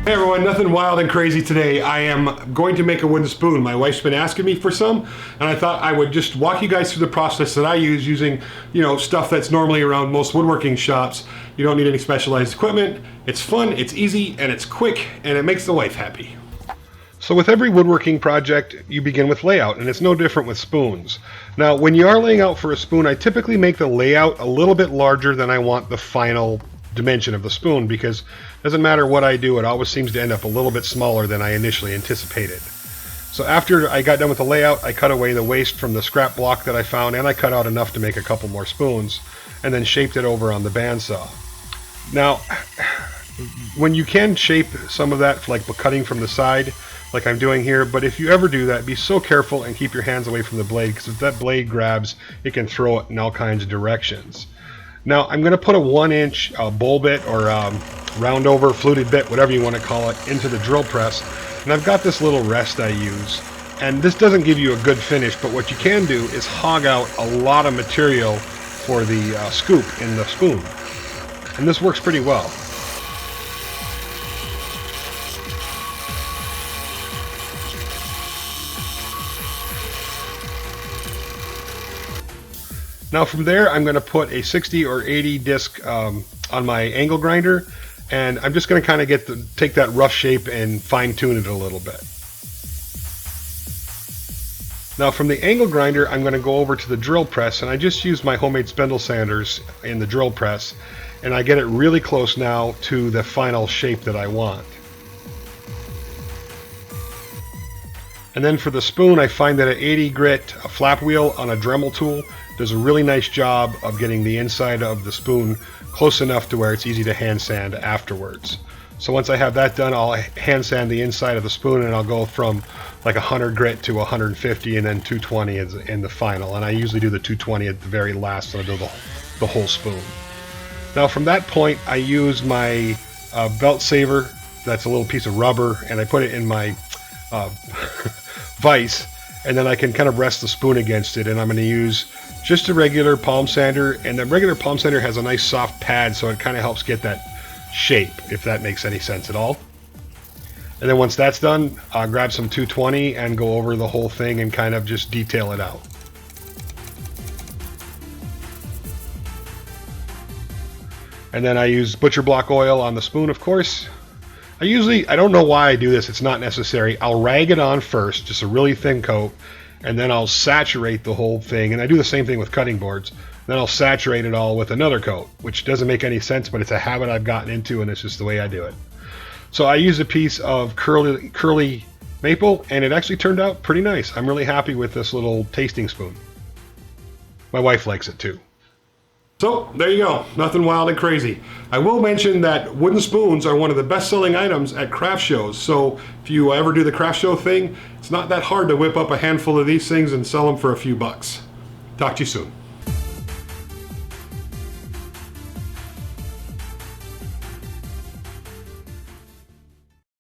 Hey everyone, nothing wild and crazy today. I am going to make a wooden spoon. My wife's been asking me for some, and I thought I would just walk you guys through the process that I use using, stuff that's normally around most woodworking shops. You don't need any specialized equipment. It's fun, it's easy, and it's quick, and it makes the wife happy. So with every woodworking project, you begin with layout, and it's no different with spoons. Now, when you are laying out for a spoon, I typically make the layout a little bit larger than I want the final dimension of the spoon, because it doesn't matter what I do, it always seems to end up a little bit smaller than I initially anticipated. So after I got done with the layout, I cut away the waste from the scrap block that I found, and I cut out enough to make a couple more spoons, and then shaped it over on the bandsaw. Now, when you can shape some of that, like cutting from the side, like I'm doing here, but if you ever do that, be so careful and keep your hands away from the blade, because if that blade grabs, it can throw it in all kinds of directions. Now I'm going to put a 1-inch bowl bit or round over fluted bit, whatever you want to call it, into the drill press, and I've got this little rest I use, and this doesn't give you a good finish, but what you can do is hog out a lot of material for the scoop in the spoon, and this works pretty well. Now from there, I'm going to put a 60 or 80 disc on my angle grinder, and I'm just going to kind of take that rough shape and fine tune it a little bit. Now from the angle grinder, I'm going to go over to the drill press, and I just use my homemade spindle sanders in the drill press, and I get it really close now to the final shape that I want. And then for the spoon, I find that an 80 grit flap wheel on a Dremel tool does a really nice job of getting the inside of the spoon close enough to where it's easy to hand sand afterwards. So once I have that done, I'll hand sand the inside of the spoon, and I'll go from like 100 grit to 150 and then 220 in the final. And I usually do the 220 at the very last, so I do the whole spoon. Now from that point, I use my belt saver. That's a little piece of rubber, and I put it in my vise, and then I can kind of rest the spoon against it, and I'm going to use just a regular palm sander, and the regular palm sander has a nice soft pad, so it kind of helps get that shape, if that makes any sense at all. And then once that's done, I'll grab some 220 and go over the whole thing and kind of just detail it out. And then I use butcher block oil on the spoon, of course. I don't know why I do this, it's not necessary. I'll rag it on first, just a really thin coat, and then I'll saturate the whole thing, and I do the same thing with cutting boards. Then I'll saturate it all with another coat, which doesn't make any sense, but it's a habit I've gotten into, and it's just the way I do it. So I used a piece of curly maple, and it actually turned out pretty nice. I'm really happy with this little tasting spoon. My wife likes it too. So there you go, nothing wild and crazy. I will mention that wooden spoons are one of the best-selling items at craft shows, so if you ever do the craft show thing, it's not that hard to whip up a handful of these things and sell them for a few bucks. Talk to you soon.